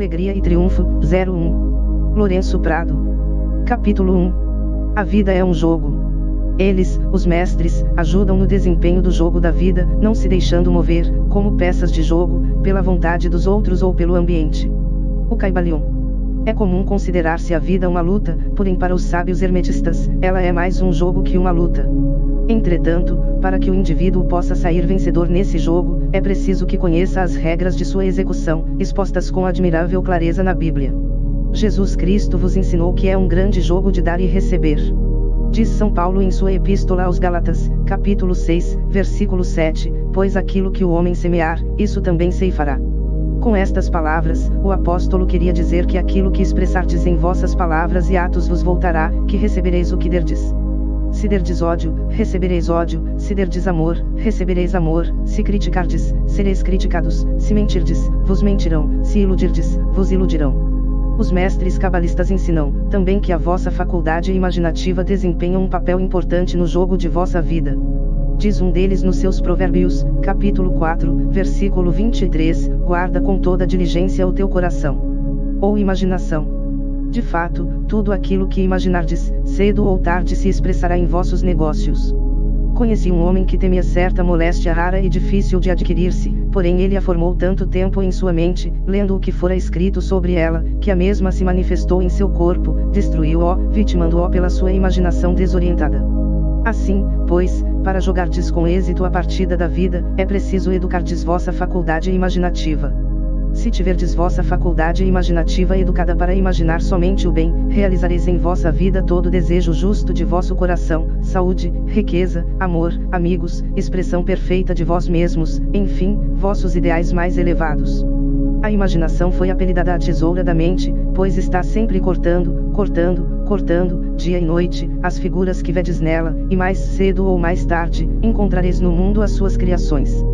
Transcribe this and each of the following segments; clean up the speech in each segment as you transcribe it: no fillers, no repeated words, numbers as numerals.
Alegria e Triunfo, 01. Lourenço Prado. Capítulo 1. A vida é um jogo. Eles, os mestres, ajudam no desempenho do jogo da vida, não se deixando mover, como peças de jogo, pela vontade dos outros ou pelo ambiente. O Caibalion. É comum considerar-se a vida uma luta, porém para os sábios hermetistas, ela é mais um jogo que uma luta. Entretanto, para que o indivíduo possa sair vencedor nesse jogo, é preciso que conheça as regras de sua execução, expostas com admirável clareza na Bíblia. Jesus Cristo vos ensinou que é um grande jogo de dar e receber. Diz São Paulo em sua Epístola aos Gálatas, capítulo 6, versículo 7, pois aquilo que o homem semear, isso também ceifará. Com estas palavras, o apóstolo queria dizer que aquilo que expressardes em vossas palavras e atos vos voltará, que recebereis o que derdes. Se derdes ódio, recebereis ódio, se derdes amor, recebereis amor, se criticardes, sereis criticados, se mentirdes, vos mentirão, se iludirdes, vos iludirão. Os mestres cabalistas ensinam, também que a vossa faculdade imaginativa desempenha um papel importante no jogo de vossa vida. Diz um deles nos seus Provérbios, capítulo 4, versículo 23, guarda com toda diligência o teu coração. Ou imaginação. De fato, tudo aquilo que imaginardes, cedo ou tarde se expressará em vossos negócios. Conheci um homem que temia certa moléstia rara e difícil de adquirir-se, porém ele a formou tanto tempo em sua mente, lendo o que fora escrito sobre ela, que a mesma se manifestou em seu corpo, destruiu-o, vitimando-o pela sua imaginação desorientada. Assim, pois, para jogardes com êxito a partida da vida, é preciso educardes vossa faculdade imaginativa. Se tiverdes vossa faculdade imaginativa educada para imaginar somente o bem, realizareis em vossa vida todo o desejo justo de vosso coração, saúde, riqueza, amor, amigos, expressão perfeita de vós mesmos, enfim, vossos ideais mais elevados. A imaginação foi apelidada a tesoura da mente, pois está sempre cortando, dia e noite, as figuras que vedes nela, e mais cedo ou mais tarde, encontrareis no mundo as suas criações.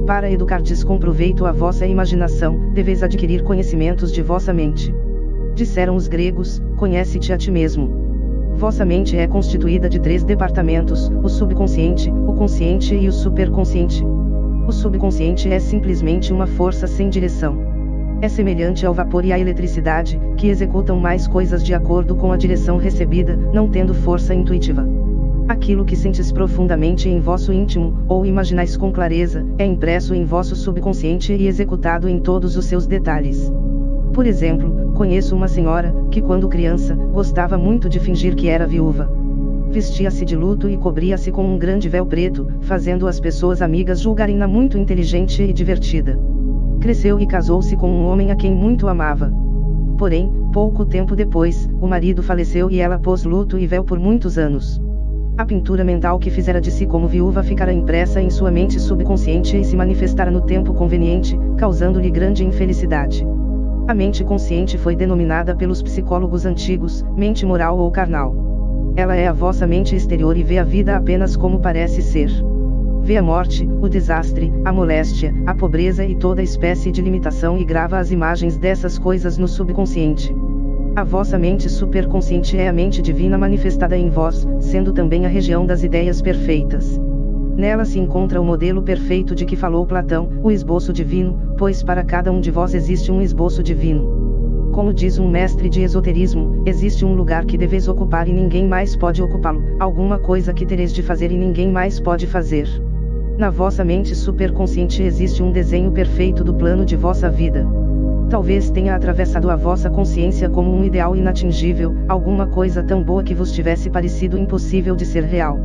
Para educardes com proveito a vossa imaginação, deveis adquirir conhecimentos de vossa mente. Disseram os gregos, conhece-te a ti mesmo. Vossa mente é constituída de 3 departamentos, o subconsciente, o consciente e o superconsciente. O subconsciente é simplesmente uma força sem direção. É semelhante ao vapor e à eletricidade, que executam mais coisas de acordo com a direção recebida, não tendo força intuitiva. Aquilo que sentes profundamente em vosso íntimo, ou imaginais com clareza, é impresso em vosso subconsciente e executado em todos os seus detalhes. Por exemplo, conheço uma senhora, que quando criança, gostava muito de fingir que era viúva. Vestia-se de luto e cobria-se com um grande véu preto, fazendo as pessoas amigas julgarem-na muito inteligente e divertida. Cresceu e casou-se com um homem a quem muito amava. Porém, pouco tempo depois, o marido faleceu e ela pôs luto e véu por muitos anos. A pintura mental que fizera de si como viúva ficara impressa em sua mente subconsciente e se manifestara no tempo conveniente, causando-lhe grande infelicidade. A mente consciente foi denominada pelos psicólogos antigos, mente moral ou carnal. Ela é a vossa mente exterior e vê a vida apenas como parece ser. Vê a morte, o desastre, a moléstia, a pobreza e toda espécie de limitação e grava as imagens dessas coisas no subconsciente. A vossa mente superconsciente é a mente divina manifestada em vós, sendo também a região das ideias perfeitas. Nela se encontra o modelo perfeito de que falou Platão, o esboço divino, pois para cada um de vós existe um esboço divino. Como diz um mestre de esoterismo, existe um lugar que deveis ocupar e ninguém mais pode ocupá-lo, alguma coisa que tereis de fazer e ninguém mais pode fazer. Na vossa mente superconsciente existe um desenho perfeito do plano de vossa vida. Talvez tenha atravessado a vossa consciência como um ideal inatingível, alguma coisa tão boa que vos tivesse parecido impossível de ser real.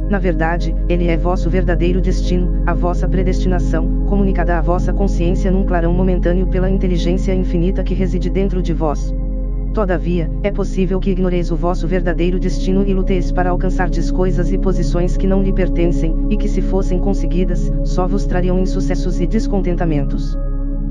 Na verdade, ele é vosso verdadeiro destino, a vossa predestinação, comunicada à vossa consciência num clarão momentâneo pela inteligência infinita que reside dentro de vós. Todavia, é possível que ignoreis o vosso verdadeiro destino e luteis para alcançardes coisas e posições que não lhe pertencem, e que se fossem conseguidas, só vos trariam insucessos e descontentamentos.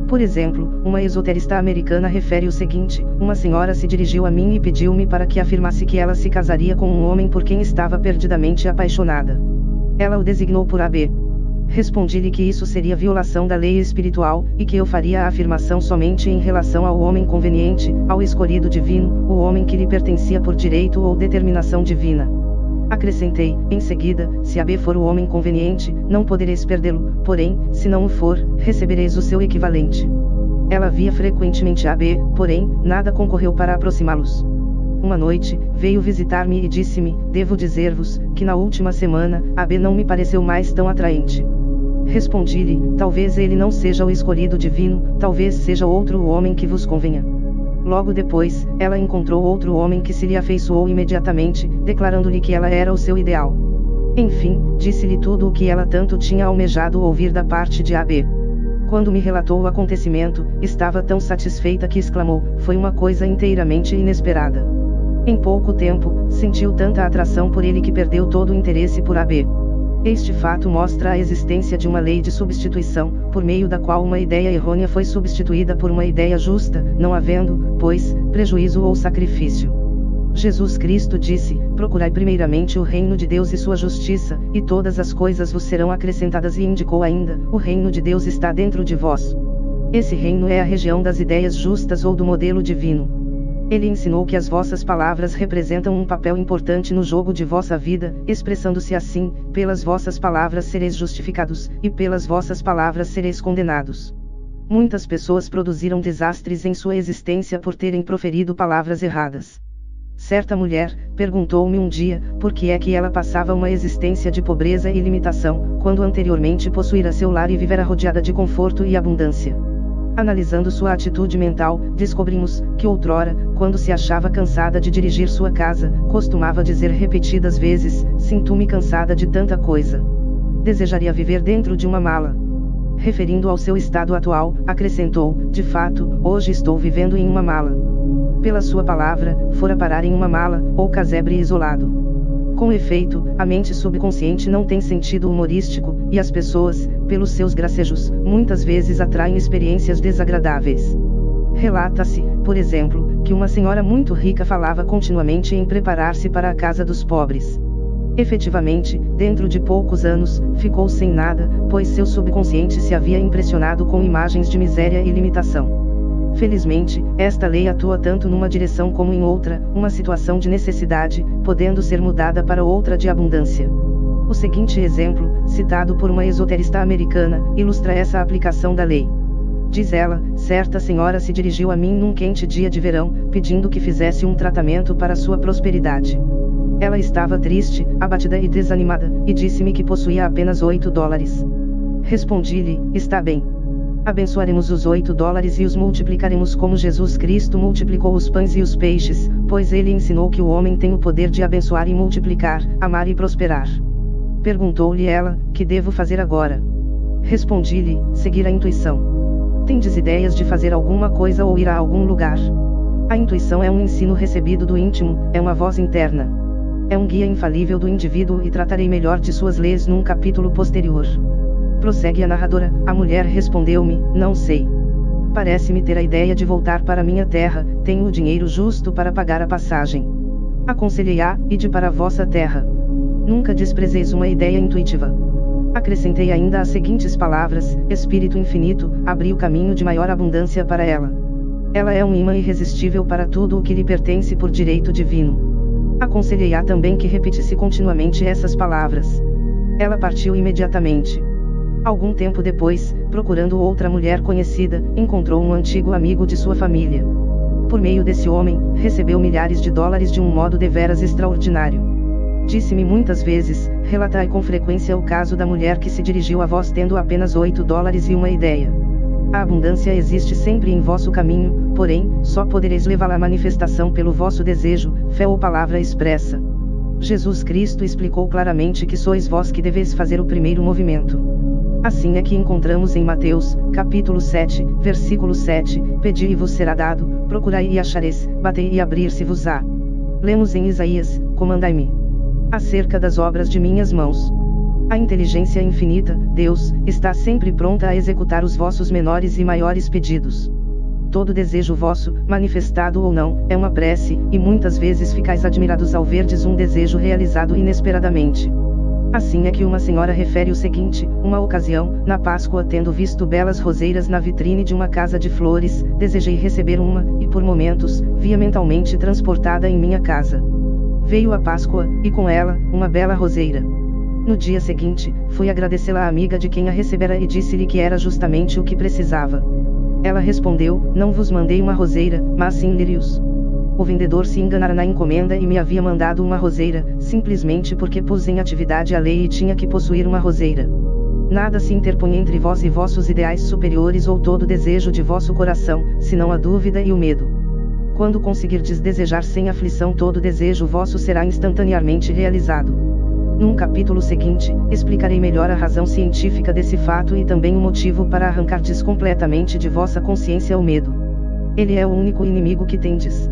Por exemplo, uma esoterista americana refere o seguinte: uma senhora se dirigiu a mim e pediu-me para que afirmasse que ela se casaria com um homem por quem estava perdidamente apaixonada. Ela o designou por AB. Respondi-lhe que isso seria violação da lei espiritual, e que eu faria a afirmação somente em relação ao homem conveniente, ao escolhido divino, o homem que lhe pertencia por direito ou determinação divina. Acrescentei, em seguida, se AB for o homem conveniente, não podereis perdê-lo, porém, se não o for, recebereis o seu equivalente. Ela via frequentemente a B, porém, nada concorreu para aproximá-los. Uma noite, veio visitar-me e disse-me: devo dizer-vos, que na última semana, a B não me pareceu mais tão atraente. Respondi-lhe: talvez ele não seja o escolhido divino, talvez seja outro o homem que vos convenha. Logo depois, ela encontrou outro homem que se lhe afeiçoou imediatamente, declarando-lhe que ela era o seu ideal. Enfim, disse-lhe tudo o que ela tanto tinha almejado ouvir da parte de AB. Quando me relatou o acontecimento, estava tão satisfeita que exclamou: foi uma coisa inteiramente inesperada. Em pouco tempo, sentiu tanta atração por ele que perdeu todo o interesse por AB. Este fato mostra a existência de uma lei de substituição, por meio da qual uma ideia errônea foi substituída por uma ideia justa, não havendo, pois, prejuízo ou sacrifício. Jesus Cristo disse: procurai primeiramente o reino de Deus e sua justiça, e todas as coisas vos serão acrescentadas, e indicou ainda: o reino de Deus está dentro de vós. Esse reino é a região das ideias justas ou do modelo divino. Ele ensinou que as vossas palavras representam um papel importante no jogo de vossa vida, expressando-se assim: pelas vossas palavras sereis justificados, e pelas vossas palavras sereis condenados. Muitas pessoas produziram desastres em sua existência por terem proferido palavras erradas. Certa mulher perguntou-me um dia por que é que ela passava uma existência de pobreza e limitação, quando anteriormente possuíra seu lar e vivera rodeada de conforto e abundância. Analisando sua atitude mental, descobrimos que outrora, quando se achava cansada de dirigir sua casa, costumava dizer repetidas vezes: sinto-me cansada de tanta coisa. Desejaria viver dentro de uma mala. Referindo ao seu estado atual, acrescentou: de fato, hoje estou vivendo em uma mala. Pela sua palavra, fora parar em uma mala, ou casebre isolado. Com efeito, a mente subconsciente não tem sentido humorístico, e as pessoas, pelos seus gracejos, muitas vezes atraem experiências desagradáveis. Relata-se, por exemplo, que uma senhora muito rica falava continuamente em preparar-se para a casa dos pobres. Efetivamente, dentro de poucos anos, ficou sem nada, pois seu subconsciente se havia impressionado com imagens de miséria e limitação. Felizmente, esta lei atua tanto numa direção como em outra, uma situação de necessidade, podendo ser mudada para outra de abundância. O seguinte exemplo, citado por uma esoterista americana, ilustra essa aplicação da lei. Diz ela: certa senhora se dirigiu a mim num quente dia de verão, pedindo que fizesse um tratamento para sua prosperidade. Ela estava triste, abatida e desanimada, e disse-me que possuía apenas $8. Respondi-lhe: está bem. Abençoaremos os $8 e os multiplicaremos como Jesus Cristo multiplicou os pães e os peixes, pois ele ensinou que o homem tem o poder de abençoar e multiplicar, amar e prosperar. Perguntou-lhe ela: que devo fazer agora? Respondi-lhe: seguir a intuição. Tendes ideias de fazer alguma coisa ou ir a algum lugar? A intuição é um ensino recebido do íntimo, é uma voz interna. É um guia infalível do indivíduo e tratarei melhor de suas leis num capítulo posterior. Prossegue a narradora: a mulher respondeu-me: não sei. Parece-me ter a ideia de voltar para minha terra, tenho o dinheiro justo para pagar a passagem. Aconselhei-a: ide para a vossa terra. Nunca desprezeis uma ideia intuitiva. Acrescentei ainda as seguintes palavras: Espírito Infinito, abri o caminho de maior abundância para ela. Ela é um imã irresistível para tudo o que lhe pertence por direito divino. Aconselhei-a também que repetisse continuamente essas palavras. Ela partiu imediatamente. Algum tempo depois, procurando outra mulher conhecida, encontrou um antigo amigo de sua família. Por meio desse homem, recebeu milhares de dólares de um modo deveras extraordinário. Disse-me muitas vezes: relatai com frequência o caso da mulher que se dirigiu a vós tendo apenas $8 e uma ideia. A abundância existe sempre em vosso caminho, porém, só podereis levá-la à manifestação pelo vosso desejo, fé ou palavra expressa. Jesus Cristo explicou claramente que sois vós que deveis fazer o primeiro movimento. Assim é que encontramos em Mateus, capítulo 7, versículo 7, pedi e vos será dado, procurai e achareis, batei e abrir-se-vos-á. Lemos em Isaías: comandai-me acerca das obras de minhas mãos. A inteligência infinita, Deus, está sempre pronta a executar os vossos menores e maiores pedidos. Todo desejo vosso, manifestado ou não, é uma prece, e muitas vezes ficais admirados ao verdes um desejo realizado inesperadamente. Assim é que uma senhora refere o seguinte: uma ocasião, na Páscoa, tendo visto belas roseiras na vitrine de uma casa de flores, desejei receber uma, e por momentos, via mentalmente transportada em minha casa. Veio a Páscoa, e com ela, uma bela roseira. No dia seguinte, fui agradecê-la à amiga de quem a recebera e disse-lhe que era justamente o que precisava. Ela respondeu, não vos mandei uma roseira, mas sim lírios. O vendedor se enganara na encomenda e me havia mandado uma roseira, simplesmente porque pus em atividade a lei e tinha que possuir uma roseira. Nada se interpõe entre vós e vossos ideais superiores ou todo desejo de vosso coração, senão a dúvida e o medo. Quando conseguirdes desejar sem aflição todo desejo vosso será instantaneamente realizado. Num capítulo seguinte, explicarei melhor a razão científica desse fato e também o motivo para arrancardes completamente de vossa consciência o medo. Ele é o único inimigo que tendes.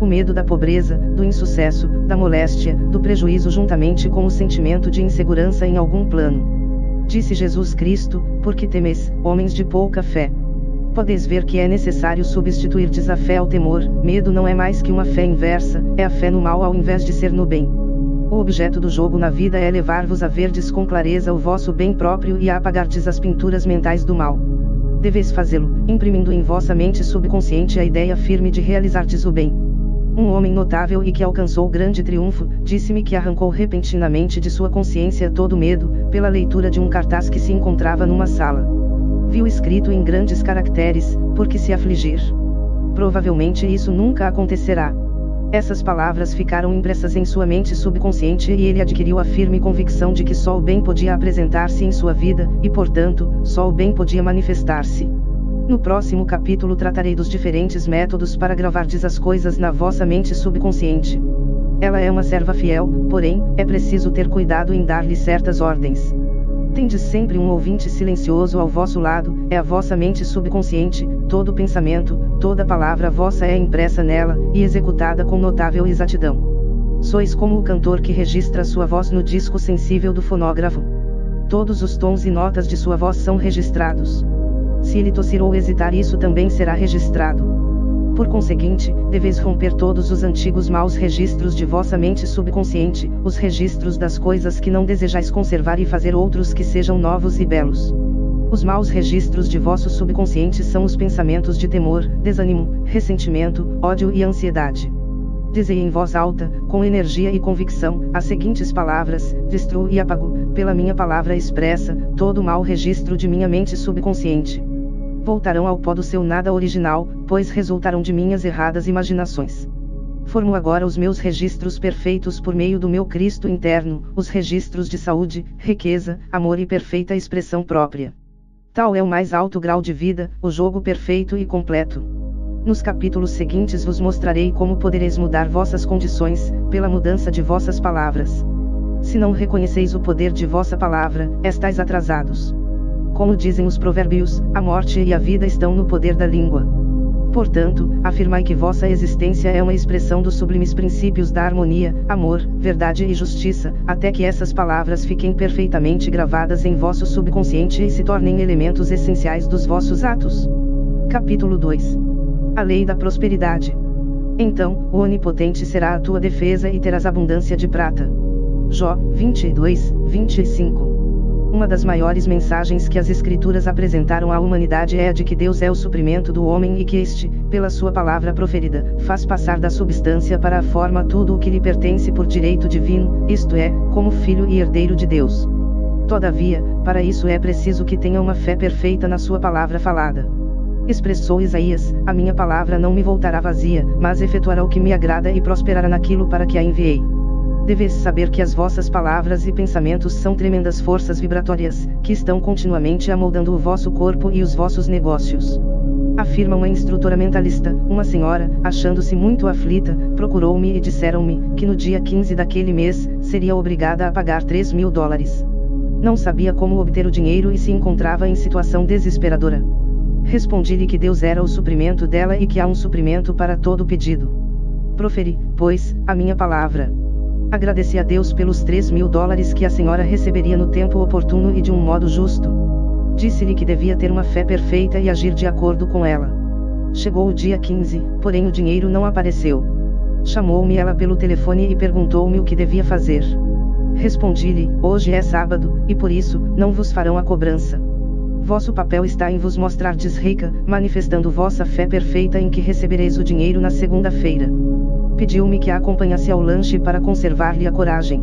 O medo da pobreza, do insucesso, da moléstia, do prejuízo juntamente com o sentimento de insegurança em algum plano. Disse Jesus Cristo, por que temeis, homens de pouca fé? Podeis ver que é necessário substituirdes a fé ao temor. Medo não é mais que uma fé inversa, é a fé no mal ao invés de ser no bem. O objeto do jogo na vida é levar-vos a verdes com clareza o vosso bem próprio e a apagardes as pinturas mentais do mal. Deveis fazê-lo, imprimindo em vossa mente subconsciente a ideia firme de realizardes o bem. Um homem notável e que alcançou grande triunfo, disse-me que arrancou repentinamente de sua consciência todo medo, pela leitura de um cartaz que se encontrava numa sala. Viu escrito em grandes caracteres, por que se afligir? Provavelmente isso nunca acontecerá. Essas palavras ficaram impressas em sua mente subconsciente e ele adquiriu a firme convicção de que só o bem podia apresentar-se em sua vida, e portanto, só o bem podia manifestar-se. No próximo capítulo tratarei dos diferentes métodos para gravardes as coisas na vossa mente subconsciente. Ela é uma serva fiel, porém, é preciso ter cuidado em dar-lhe certas ordens. Tendes sempre um ouvinte silencioso ao vosso lado, é a vossa mente subconsciente, todo pensamento, toda palavra vossa é impressa nela, e executada com notável exatidão. Sois como o cantor que registra sua voz no disco sensível do fonógrafo. Todos os tons e notas de sua voz são registrados. Se ele tossir ou hesitar, isso também será registrado. Por conseguinte, deveis romper todos os antigos maus registros de vossa mente subconsciente, os registros das coisas que não desejais conservar e fazer outros que sejam novos e belos. Os maus registros de vosso subconsciente são os pensamentos de temor, desânimo, ressentimento, ódio e ansiedade. Dizei em voz alta, com energia e convicção, as seguintes palavras: destruo e apago, pela minha palavra expressa, todo o mau registro de minha mente subconsciente. Voltarão ao pó do seu nada original, pois resultarão de minhas erradas imaginações. Formo agora os meus registros perfeitos por meio do meu Cristo interno, os registros de saúde, riqueza, amor e perfeita expressão própria. Tal é o mais alto grau de vida, o jogo perfeito e completo. Nos capítulos seguintes vos mostrarei como podereis mudar vossas condições, pela mudança de vossas palavras. Se não reconheceis o poder de vossa palavra, estáis atrasados. Como dizem os provérbios, a morte e a vida estão no poder da língua. Portanto, afirmai que vossa existência é uma expressão dos sublimes princípios da harmonia, amor, verdade e justiça, até que essas palavras fiquem perfeitamente gravadas em vosso subconsciente e se tornem elementos essenciais dos vossos atos. Capítulo 2. A lei da prosperidade. Então, o Onipotente será a tua defesa e terás abundância de prata. Jó 22, 25. Uma das maiores mensagens que as Escrituras apresentaram à humanidade é a de que Deus é o suprimento do homem e que este, pela sua palavra proferida, faz passar da substância para a forma tudo o que lhe pertence por direito divino, isto é, como filho e herdeiro de Deus. Todavia, para isso é preciso que tenha uma fé perfeita na sua palavra falada. Expressou Isaías: a minha palavra não me voltará vazia, mas efetuará o que me agrada e prosperará naquilo para que a enviei. Deveis saber que as vossas palavras e pensamentos são tremendas forças vibratórias, que estão continuamente amoldando o vosso corpo e os vossos negócios. Afirma uma instrutora mentalista: uma senhora, achando-se muito aflita, procurou-me e disseram-me, que no dia 15 daquele mês, seria obrigada a pagar $3.000. Não sabia como obter o dinheiro e se encontrava em situação desesperadora. Respondi-lhe que Deus era o suprimento dela e que há um suprimento para todo pedido. Proferi, pois, a minha palavra. Agradeci a Deus pelos $3.000 que a senhora receberia no tempo oportuno e de um modo justo. Disse-lhe que devia ter uma fé perfeita e agir de acordo com ela. Chegou o dia 15, porém o dinheiro não apareceu. Chamou-me ela pelo telefone e perguntou-me o que devia fazer. Respondi-lhe: hoje é sábado, e por isso, não vos farão a cobrança. Vosso papel está em vos mostrardes rica, manifestando vossa fé perfeita em que recebereis o dinheiro na segunda-feira. Pediu-me que a acompanhasse ao lanche para conservar-lhe a coragem.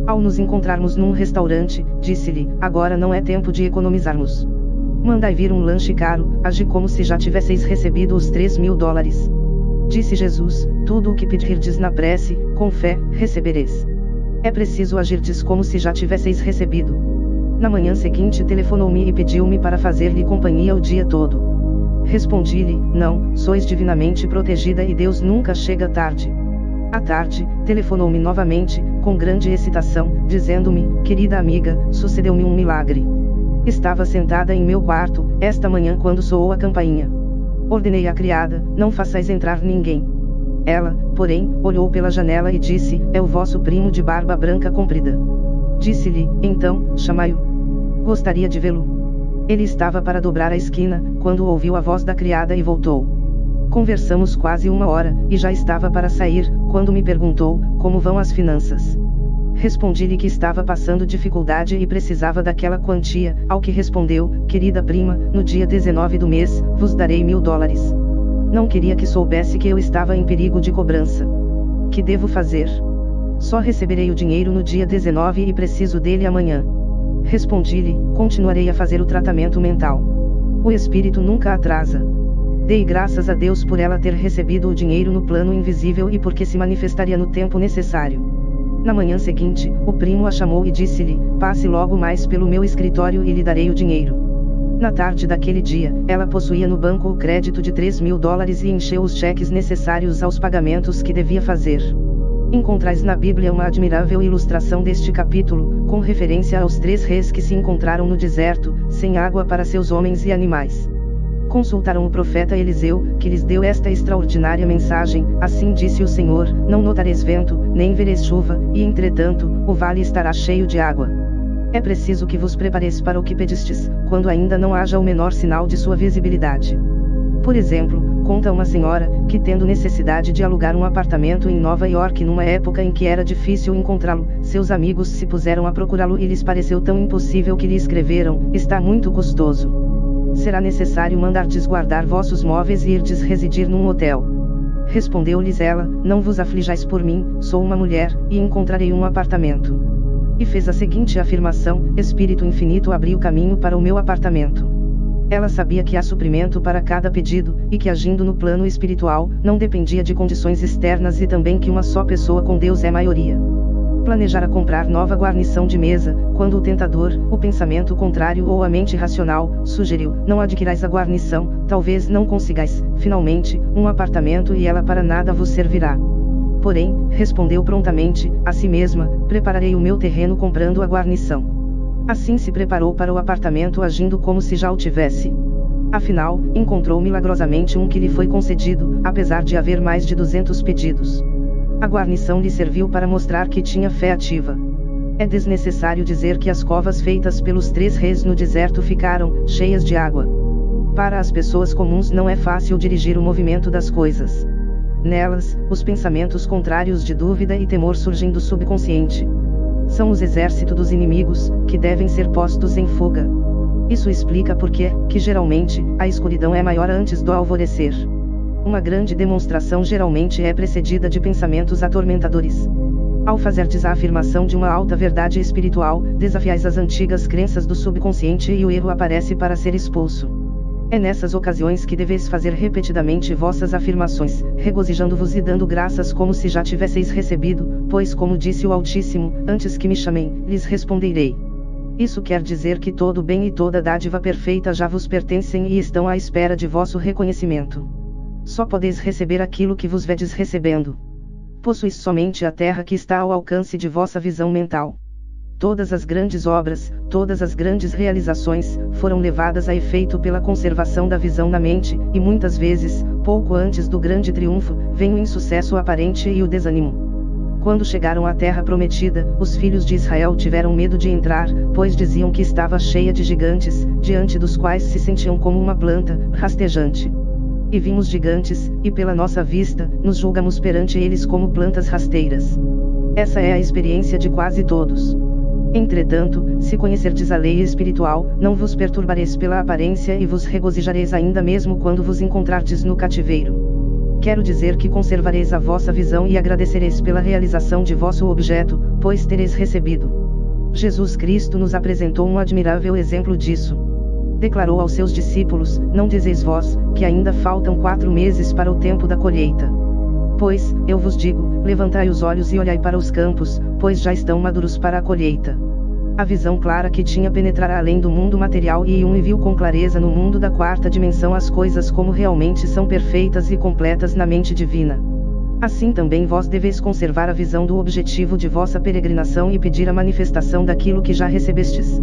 Ao nos encontrarmos num restaurante, disse-lhe: agora não é tempo de economizarmos. Mandai vir um lanche caro, agi como se já tivesseis recebido os $3.000. Disse Jesus, tudo o que pedirdes na prece, com fé, recebereis. É preciso agirdes como se já tivesseis recebido. Na manhã seguinte telefonou-me e pediu-me para fazer-lhe companhia o dia todo. Respondi-lhe, não, sois divinamente protegida e Deus nunca chega tarde. À tarde, telefonou-me novamente, com grande excitação, dizendo-me, querida amiga, sucedeu-me um milagre. Estava sentada em meu quarto, esta manhã quando soou a campainha. Ordenei à criada, não façais entrar ninguém. Ela, porém, olhou pela janela e disse, é o vosso primo de barba branca comprida. Disse-lhe, então, chamai-o. Gostaria de vê-lo. Ele estava para dobrar a esquina, quando ouviu a voz da criada e voltou. Conversamos quase 1 hora, e já estava para sair, quando me perguntou, como vão as finanças. Respondi-lhe que estava passando dificuldade e precisava daquela quantia, ao que respondeu, querida prima, no dia 19 do mês, vos darei $1.000. Não queria que soubesse que eu estava em perigo de cobrança. Que devo fazer? Só receberei o dinheiro no dia 19 e preciso dele amanhã. Respondi-lhe, continuarei a fazer o tratamento mental. O espírito nunca atrasa. Dei graças a Deus por ela ter recebido o dinheiro no plano invisível e porque se manifestaria no tempo necessário. Na manhã seguinte, o primo a chamou e disse-lhe, passe logo mais pelo meu escritório e lhe darei o dinheiro. Na tarde daquele dia, ela possuía no banco o crédito de $3.000 e encheu os cheques necessários aos pagamentos que devia fazer. Encontrais na Bíblia uma admirável ilustração deste capítulo, com referência aos 3 reis que se encontraram no deserto, sem água para seus homens e animais. Consultaram o profeta Eliseu, que lhes deu esta extraordinária mensagem, assim disse o Senhor, não notareis vento, nem vereis chuva, e entretanto, o vale estará cheio de água. É preciso que vos prepareis para o que pedistes, quando ainda não haja o menor sinal de sua visibilidade. Por exemplo, conta uma senhora, que tendo necessidade de alugar um apartamento em Nova York numa época em que era difícil encontrá-lo, seus amigos se puseram a procurá-lo e lhes pareceu tão impossível que lhe escreveram, está muito custoso. Será necessário mandardes guardar vossos móveis e irdes residir num hotel. Respondeu-lhes ela, não vos aflijais por mim, sou uma mulher, e encontrarei um apartamento. E fez a seguinte afirmação, Espírito Infinito abriu caminho para o meu apartamento. Ela sabia que há suprimento para cada pedido, e que agindo no plano espiritual, não dependia de condições externas e também que uma só pessoa com Deus é maioria. Planejara comprar nova guarnição de mesa, quando o tentador, o pensamento contrário ou a mente racional, sugeriu, não adquirais a guarnição, talvez não consigais, finalmente, um apartamento e ela para nada vos servirá. Porém, respondeu prontamente, a si mesma, prepararei o meu terreno comprando a guarnição. Assim se preparou para o apartamento agindo como se já o tivesse. Afinal, encontrou milagrosamente um que lhe foi concedido, apesar de haver mais de 200 pedidos. A guarnição lhe serviu para mostrar que tinha fé ativa. É desnecessário dizer que as covas feitas pelos 3 reis no deserto ficaram cheias de água. Para as pessoas comuns não é fácil dirigir o movimento das coisas. Nelas, os pensamentos contrários de dúvida e temor surgem do subconsciente. São os exércitos dos inimigos, que devem ser postos em fuga. Isso explica por que geralmente, a escuridão é maior antes do alvorecer. Uma grande demonstração geralmente é precedida de pensamentos atormentadores. Ao fazerdes a afirmação de uma alta verdade espiritual, desafiais as antigas crenças do subconsciente e o erro aparece para ser expulso. É nessas ocasiões que deveis fazer repetidamente vossas afirmações, regozijando-vos e dando graças como se já tivesseis recebido, pois como disse o Altíssimo, antes que me chamem, lhes responderei. Isso quer dizer que todo bem e toda dádiva perfeita já vos pertencem e estão à espera de vosso reconhecimento. Só podeis receber aquilo que vos vedes recebendo. Possuís somente a terra que está ao alcance de vossa visão mental. Todas as grandes obras, todas as grandes realizações, foram levadas a efeito pela conservação da visão na mente, e muitas vezes, pouco antes do grande triunfo, vem o insucesso aparente e o desânimo. Quando chegaram à terra prometida, os filhos de Israel tiveram medo de entrar, pois diziam que estava cheia de gigantes, diante dos quais se sentiam como uma planta, rastejante. E vimos gigantes, e pela nossa vista, nos julgamos perante eles como plantas rasteiras. Essa é a experiência de quase todos. Entretanto, se conhecerdes a lei espiritual, não vos perturbareis pela aparência e vos regozijareis ainda mesmo quando vos encontrardes no cativeiro. Quero dizer que conservareis a vossa visão e agradecereis pela realização de vosso objeto, pois tereis recebido. Jesus Cristo nos apresentou um admirável exemplo disso. Declarou aos seus discípulos: Não dizeis vós, que ainda faltam 4 meses para o tempo da colheita? Pois, eu vos digo, levantai os olhos e olhai para os campos, pois já estão maduros para a colheita. A visão clara que tinha penetrara além do mundo material e viu com clareza no mundo da 4ª dimensão as coisas como realmente são perfeitas e completas na mente divina. Assim também vós deveis conservar a visão do objetivo de vossa peregrinação e pedir a manifestação daquilo que já recebestes.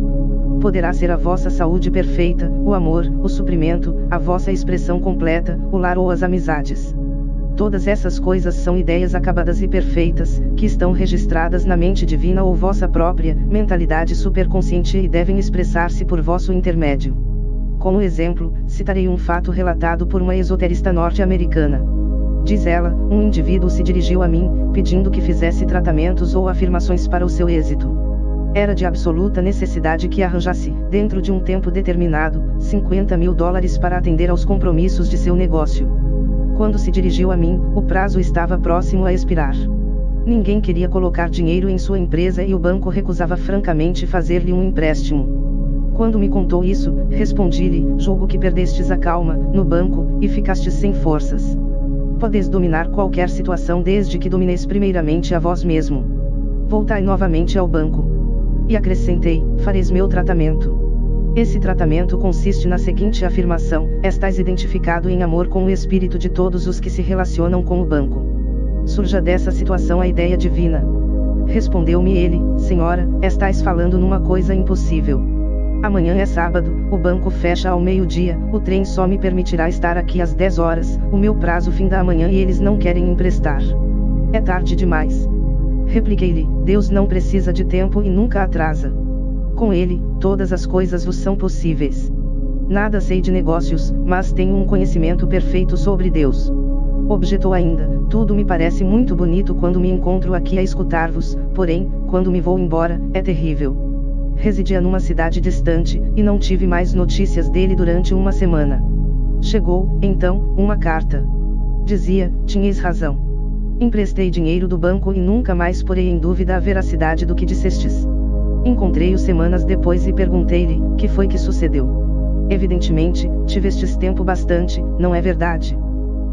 Poderá ser a vossa saúde perfeita, o amor, o suprimento, a vossa expressão completa, o lar ou as amizades. Todas essas coisas são ideias acabadas e perfeitas, que estão registradas na mente divina ou vossa própria mentalidade superconsciente e devem expressar-se por vosso intermédio. Como exemplo, citarei um fato relatado por uma esoterista norte-americana. Diz ela, um indivíduo se dirigiu a mim, pedindo que fizesse tratamentos ou afirmações para o seu êxito. Era de absoluta necessidade que arranjasse, dentro de um tempo determinado, $50.000 para atender aos compromissos de seu negócio. Quando se dirigiu a mim, o prazo estava próximo a expirar. Ninguém queria colocar dinheiro em sua empresa e o banco recusava francamente fazer-lhe um empréstimo. Quando me contou isso, respondi-lhe: julgo que perdestes a calma, no banco, e ficastes sem forças. Podeis dominar qualquer situação desde que domineis primeiramente a vós mesmo. Voltai novamente ao banco. E acrescentei: fareis meu tratamento. Esse tratamento consiste na seguinte afirmação: estais identificado em amor com o espírito de todos os que se relacionam com o banco. Surja dessa situação a ideia divina. Respondeu-me ele: senhora, estais falando numa coisa impossível. Amanhã é sábado, o banco fecha ao meio-dia, o trem só me permitirá estar aqui às 10 horas, o meu prazo finda amanhã e eles não querem emprestar. É tarde demais. Repliquei-lhe: Deus não precisa de tempo e nunca atrasa. Com ele, todas as coisas vos são possíveis. Nada sei de negócios, mas tenho um conhecimento perfeito sobre Deus. Objetou ainda: tudo me parece muito bonito quando me encontro aqui a escutar-vos, porém, quando me vou embora, é terrível. Residia numa cidade distante, e não tive mais notícias dele durante uma semana. Chegou, então, uma carta. Dizia: tinhais razão. Emprestei dinheiro do banco e nunca mais porei em dúvida a veracidade do que dissestes. Encontrei-o semanas depois e perguntei-lhe: que foi que sucedeu? Evidentemente, tivestes tempo bastante, não é verdade?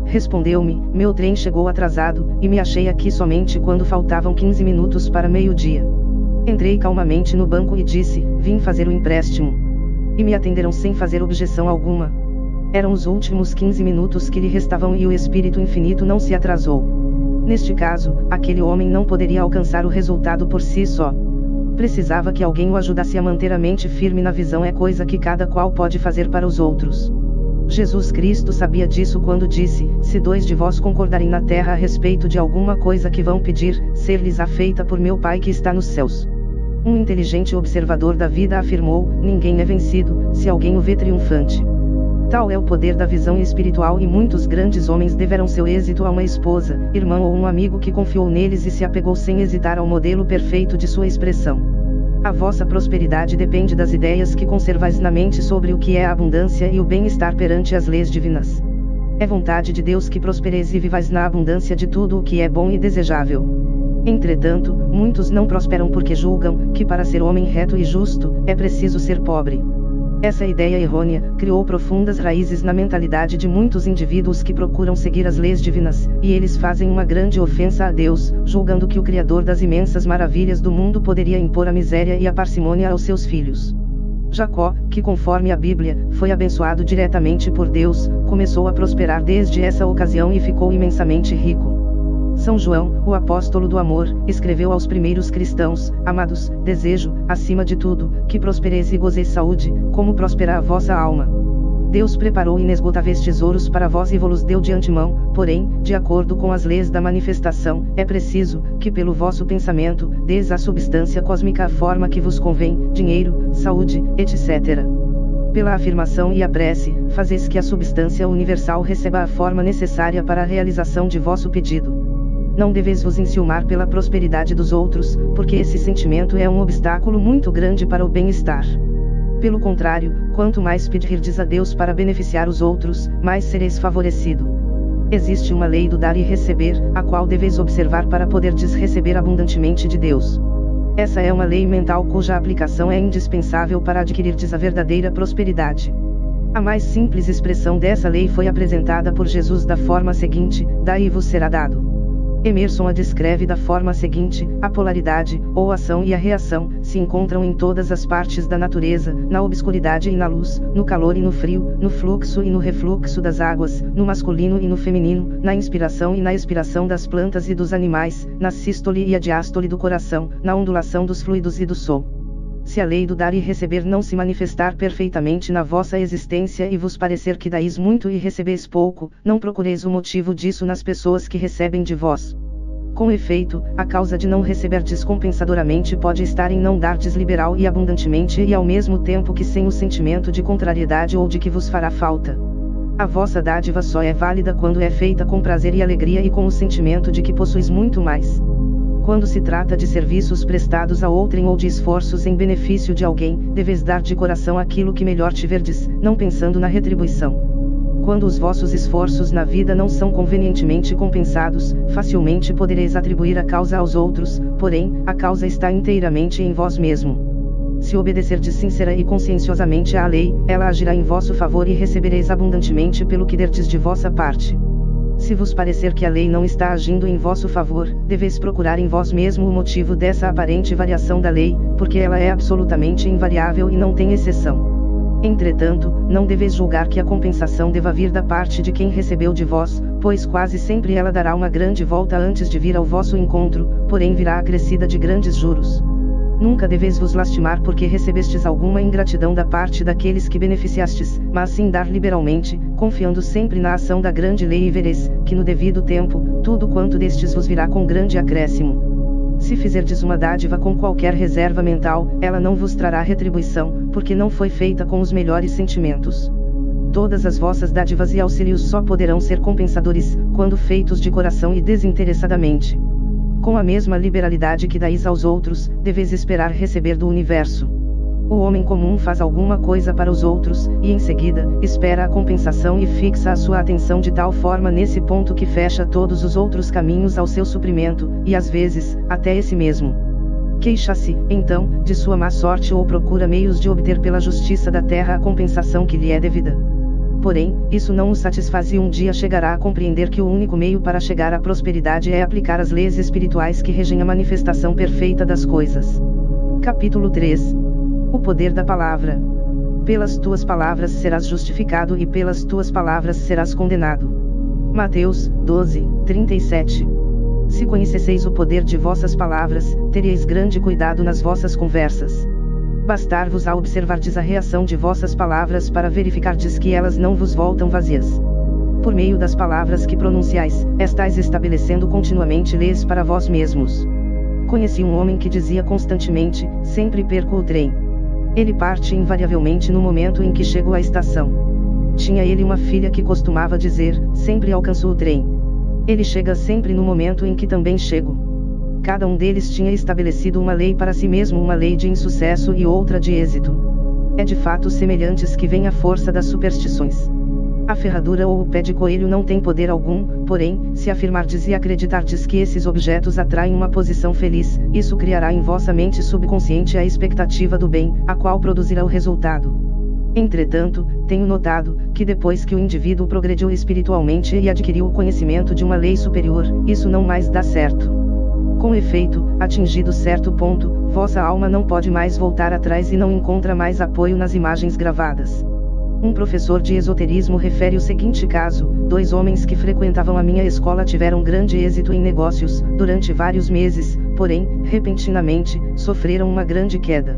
Respondeu-me: meu trem chegou atrasado, e me achei aqui somente quando faltavam 15 minutos para meio-dia. Entrei calmamente no banco e disse: vim fazer o empréstimo. E me atenderam sem fazer objeção alguma. Eram os últimos 15 minutos que lhe restavam e o Espírito Infinito não se atrasou. Neste caso, aquele homem não poderia alcançar o resultado por si só. Precisava que alguém o ajudasse a manter a mente firme na visão, é coisa que cada qual pode fazer para os outros. Jesus Cristo sabia disso quando disse: se 2 de vós concordarem na terra a respeito de alguma coisa que vão pedir, ser-lhes-á feita por meu Pai que está nos céus. Um inteligente observador da vida afirmou: ninguém é vencido, se alguém o vê triunfante. Tal é o poder da visão espiritual e muitos grandes homens deverão seu êxito a uma esposa, irmão ou um amigo que confiou neles e se apegou sem hesitar ao modelo perfeito de sua expressão. A vossa prosperidade depende das ideias que conservais na mente sobre o que é a abundância e o bem-estar perante as leis divinas. É vontade de Deus que prospereis e vivais na abundância de tudo o que é bom e desejável. Entretanto, muitos não prosperam porque julgam que para ser homem reto e justo, é preciso ser pobre. Essa ideia errônea criou profundas raízes na mentalidade de muitos indivíduos que procuram seguir as leis divinas, e eles fazem uma grande ofensa a Deus, julgando que o Criador das imensas maravilhas do mundo poderia impor a miséria e a parcimônia aos seus filhos. Jacó, que conforme a Bíblia, foi abençoado diretamente por Deus, começou a prosperar desde essa ocasião e ficou imensamente rico. São João, o apóstolo do amor, escreveu aos primeiros cristãos: amados, desejo, acima de tudo, que prospereis e gozeis saúde, como prospera a vossa alma. Deus preparou inesgotáveis tesouros para vós e vos deu de antemão, porém, de acordo com as leis da manifestação, é preciso, que pelo vosso pensamento, deis à substância cósmica a forma que vos convém, dinheiro, saúde, etc. Pela afirmação e a prece, fazeis que a substância universal receba a forma necessária para a realização de vosso pedido. Não deveis vos enciumar pela prosperidade dos outros, porque esse sentimento é um obstáculo muito grande para o bem-estar. Pelo contrário, quanto mais pedirdes a Deus para beneficiar os outros, mais sereis favorecido. Existe uma lei do dar e receber, a qual deveis observar para poderdes receber abundantemente de Deus. Essa é uma lei mental cuja aplicação é indispensável para adquirirdes a verdadeira prosperidade. A mais simples expressão dessa lei foi apresentada por Jesus da forma seguinte: daí vos será dado. Emerson a descreve da forma seguinte: a polaridade, ou ação e a reação, se encontram em todas as partes da natureza, na obscuridade e na luz, no calor e no frio, no fluxo e no refluxo das águas, no masculino e no feminino, na inspiração e na expiração das plantas e dos animais, na sístole e a diástole do coração, na ondulação dos fluidos e do sol. Se a lei do dar e receber não se manifestar perfeitamente na vossa existência e vos parecer que dais muito e recebeis pouco, não procureis o motivo disso nas pessoas que recebem de vós. Com efeito, a causa de não receberdes compensadoramente pode estar em não dardes liberal e abundantemente e ao mesmo tempo que sem o sentimento de contrariedade ou de que vos fará falta. A vossa dádiva só é válida quando é feita com prazer e alegria e com o sentimento de que possuis muito mais. Quando se trata de serviços prestados a outrem ou de esforços em benefício de alguém, deveis dar de coração aquilo que melhor tiverdes, não pensando na retribuição. Quando os vossos esforços na vida não são convenientemente compensados, facilmente podereis atribuir a causa aos outros, porém, a causa está inteiramente em vós mesmo. Se obedecerdes sincera e conscienciosamente à lei, ela agirá em vosso favor e recebereis abundantemente pelo que derdes de vossa parte. Se vos parecer que a lei não está agindo em vosso favor, deveis procurar em vós mesmo o motivo dessa aparente variação da lei, porque ela é absolutamente invariável e não tem exceção. Entretanto, não deveis julgar que a compensação deva vir da parte de quem recebeu de vós, pois quase sempre ela dará uma grande volta antes de vir ao vosso encontro, porém virá acrescida de grandes juros. Nunca deveis vos lastimar porque recebestes alguma ingratidão da parte daqueles que beneficiastes, mas sim dar liberalmente, confiando sempre na ação da grande lei e vereis, que no devido tempo, tudo quanto destes vos virá com grande acréscimo. Se fizerdes uma dádiva com qualquer reserva mental, ela não vos trará retribuição, porque não foi feita com os melhores sentimentos. Todas as vossas dádivas e auxílios só poderão ser compensadores, quando feitos de coração e desinteressadamente. Com a mesma liberalidade que dais aos outros, deveis esperar receber do universo. O homem comum faz alguma coisa para os outros, e em seguida, espera a compensação e fixa a sua atenção de tal forma nesse ponto que fecha todos os outros caminhos ao seu suprimento, e às vezes, até esse mesmo. Queixa-se, então, de sua má sorte ou procura meios de obter pela justiça da terra a compensação que lhe é devida. Porém, isso não o satisfaz e um dia chegará a compreender que o único meio para chegar à prosperidade é aplicar as leis espirituais que regem a manifestação perfeita das coisas. Capítulo 3. O poder da palavra. Pelas tuas palavras serás justificado e pelas tuas palavras serás condenado. Mateus 12, 37. Se conhecesseis o poder de vossas palavras, teríeis grande cuidado nas vossas conversas. Bastar-vos a observardes a reação de vossas palavras para verificardes que elas não vos voltam vazias. Por meio das palavras que pronunciais, estais estabelecendo continuamente leis para vós mesmos. Conheci um homem que dizia constantemente: sempre perco o trem. Ele parte invariavelmente no momento em que chego à estação. Tinha ele uma filha que costumava dizer: sempre alcanço o trem. Ele chega sempre no momento em que também chego. Cada um deles tinha estabelecido uma lei para si mesmo, uma lei de insucesso e outra de êxito. É de fato semelhantes que vem a força das superstições. A ferradura ou o pé de coelho não tem poder algum, porém, se afirmardes e acreditardes que esses objetos atraem uma posição feliz, isso criará em vossa mente subconsciente a expectativa do bem, a qual produzirá o resultado. Entretanto, tenho notado, que depois que o indivíduo progrediu espiritualmente e adquiriu o conhecimento de uma lei superior, isso não mais dá certo. Com efeito, atingido certo ponto, vossa alma não pode mais voltar atrás e não encontra mais apoio nas imagens gravadas. Um professor de esoterismo refere o seguinte caso: 2 homens que frequentavam a minha escola tiveram grande êxito em negócios, durante vários meses, porém, repentinamente, sofreram uma grande queda.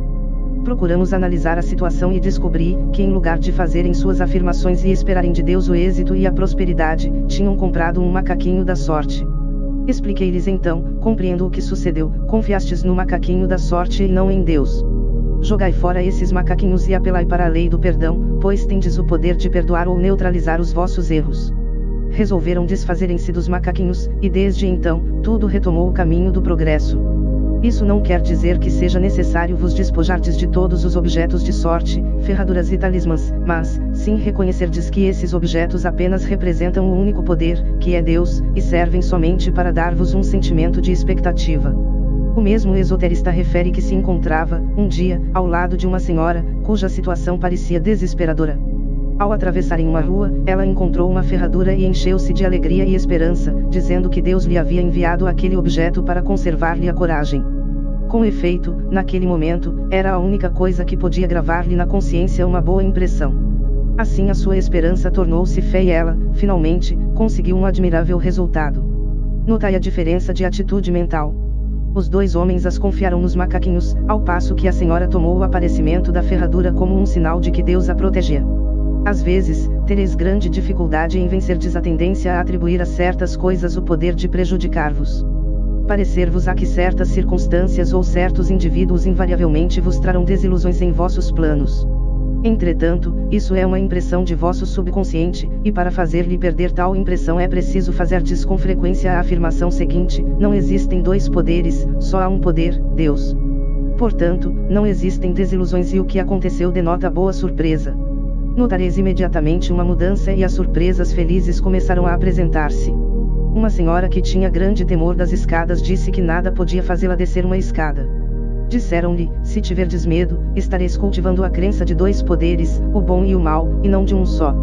Procuramos analisar a situação e descobri que, em lugar de fazerem suas afirmações e esperarem de Deus o êxito e a prosperidade, tinham comprado um macaquinho da sorte. Expliquei-lhes então: compreendo o que sucedeu, confiastes no macaquinho da sorte e não em Deus. Jogai fora esses macaquinhos e apelai para a lei do perdão, pois tendes o poder de perdoar ou neutralizar os vossos erros. Resolveram desfazerem-se dos macaquinhos, e desde então, tudo retomou o caminho do progresso. Isso não quer dizer que seja necessário vos despojardes de todos os objetos de sorte, ferraduras e talismãs, mas, sim reconhecerdes que esses objetos apenas representam o único poder, que é Deus, e servem somente para dar-vos um sentimento de expectativa. O mesmo esoterista refere que se encontrava, um dia, ao lado de uma senhora, cuja situação parecia desesperadora. Ao atravessarem uma rua, ela encontrou uma ferradura e encheu-se de alegria e esperança, dizendo que Deus lhe havia enviado aquele objeto para conservar-lhe a coragem. Com efeito, naquele momento, era a única coisa que podia gravar-lhe na consciência uma boa impressão. Assim a sua esperança tornou-se fé e ela, finalmente, conseguiu um admirável resultado. Notai a diferença de atitude mental. Os dois homens as confiaram nos macaquinhos, ao passo que a senhora tomou o aparecimento da ferradura como um sinal de que Deus a protegia. Às vezes, tereis grande dificuldade em vencerdes a tendência a atribuir a certas coisas o poder de prejudicar-vos. Parecer-vos-á que certas circunstâncias ou certos indivíduos invariavelmente vos trarão desilusões em vossos planos. Entretanto, isso é uma impressão de vosso subconsciente, e para fazer-lhe perder tal impressão é preciso fazerdes com frequência a afirmação seguinte: não existem dois poderes, só há um poder, Deus. Portanto, não existem desilusões e o que aconteceu denota boa surpresa. Notareis imediatamente uma mudança e as surpresas felizes começaram a apresentar-se. Uma senhora que tinha grande temor das escadas disse que nada podia fazê-la descer uma escada. Disseram-lhe: se tiverdes medo, estareis cultivando a crença de dois poderes, o bom e o mal, e não de um só.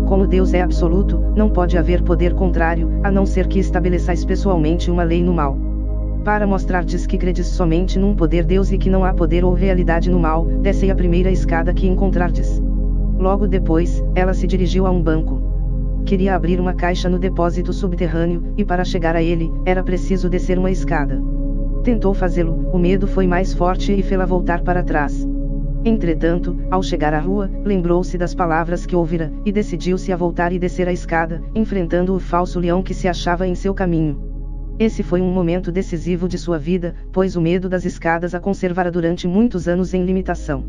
Como Deus é absoluto, não pode haver poder contrário, a não ser que estabeleçais pessoalmente uma lei no mal. Para mostrardes que credes somente num poder Deus e que não há poder ou realidade no mal, descei a primeira escada que encontrardes. Logo depois, ela se dirigiu a um banco. Queria abrir uma caixa no depósito subterrâneo, e para chegar a ele, era preciso descer uma escada. Tentou fazê-lo, o medo foi mais forte e fê-la voltar para trás. Entretanto, ao chegar à rua, lembrou-se das palavras que ouvira, e decidiu-se a voltar e descer a escada, enfrentando o falso leão que se achava em seu caminho. Esse foi um momento decisivo de sua vida, pois o medo das escadas a conservara durante muitos anos em limitação.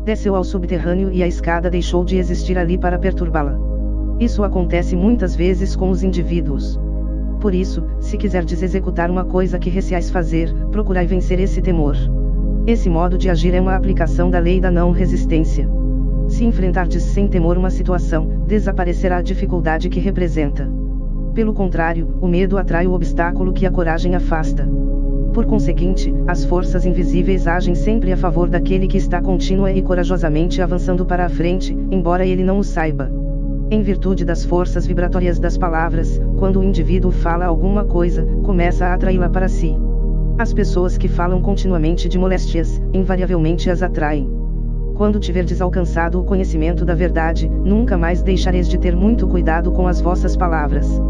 Desceu ao subterrâneo e a escada deixou de existir ali para perturbá-la. Isso acontece muitas vezes com os indivíduos. Por isso, se quiserdes executar uma coisa que receais fazer, procurai vencer esse temor. Esse modo de agir é uma aplicação da lei da não resistência. Se enfrentardes sem temor uma situação, desaparecerá a dificuldade que representa. Pelo contrário, o medo atrai o obstáculo que a coragem afasta. Por conseguinte, as forças invisíveis agem sempre a favor daquele que está contínua e corajosamente avançando para a frente, embora ele não o saiba. Em virtude das forças vibratórias das palavras, quando o indivíduo fala alguma coisa, começa a atraí-la para si. As pessoas que falam continuamente de moléstias, invariavelmente as atraem. Quando tiverdes alcançado o conhecimento da verdade, nunca mais deixareis de ter muito cuidado com as vossas palavras.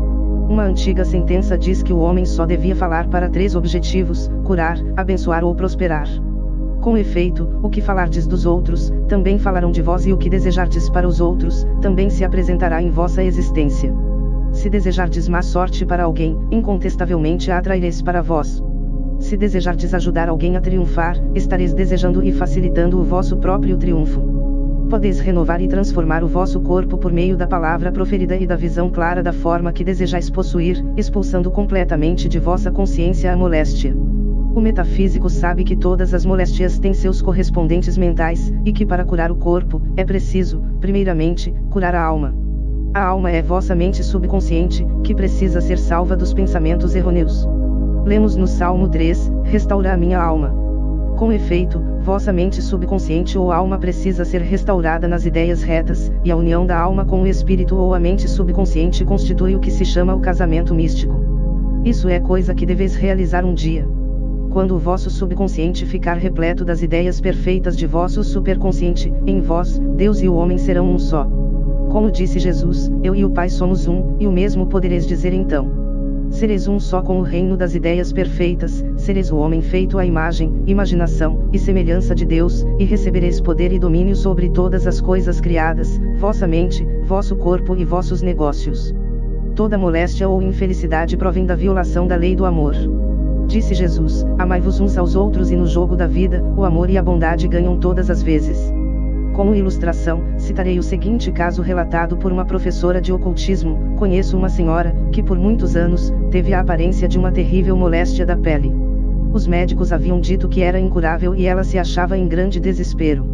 Uma antiga sentença diz que o homem só devia falar para 3 objetivos: curar, abençoar ou prosperar. Com efeito, o que falardes dos outros, também falarão de vós, e o que desejardes para os outros, também se apresentará em vossa existência. Se desejardes má sorte para alguém, incontestavelmente a atraireis para vós. Se desejardes ajudar alguém a triunfar, estareis desejando e facilitando o vosso próprio triunfo. Podeis renovar e transformar o vosso corpo por meio da palavra proferida e da visão clara da forma que desejais possuir, expulsando completamente de vossa consciência a moléstia. O metafísico sabe que todas as moléstias têm seus correspondentes mentais, e que para curar o corpo, é preciso, primeiramente, curar a alma. A alma é vossa mente subconsciente, que precisa ser salva dos pensamentos errôneos. Lemos no Salmo 3, restaura a minha alma. Com efeito, vossa mente subconsciente ou alma precisa ser restaurada nas ideias retas, e a união da alma com o espírito ou a mente subconsciente constitui o que se chama o casamento místico. Isso é coisa que deveis realizar um dia. Quando o vosso subconsciente ficar repleto das ideias perfeitas de vosso superconsciente, em vós, Deus e o homem serão um só. Como disse Jesus, eu e o Pai somos um, e o mesmo podereis dizer então. Sereis um só com o reino das ideias perfeitas, sereis o homem feito à imagem, imaginação e semelhança de Deus, e recebereis poder e domínio sobre todas as coisas criadas, vossa mente, vosso corpo e vossos negócios. Toda moléstia ou infelicidade provém da violação da lei do amor. Disse Jesus, amai-vos uns aos outros, e no jogo da vida, o amor e a bondade ganham todas as vezes. Como ilustração, citarei o seguinte caso relatado por uma professora de ocultismo. Conheço uma senhora, que por muitos anos, teve a aparência de uma terrível moléstia da pele. Os médicos haviam dito que era incurável e ela se achava em grande desespero.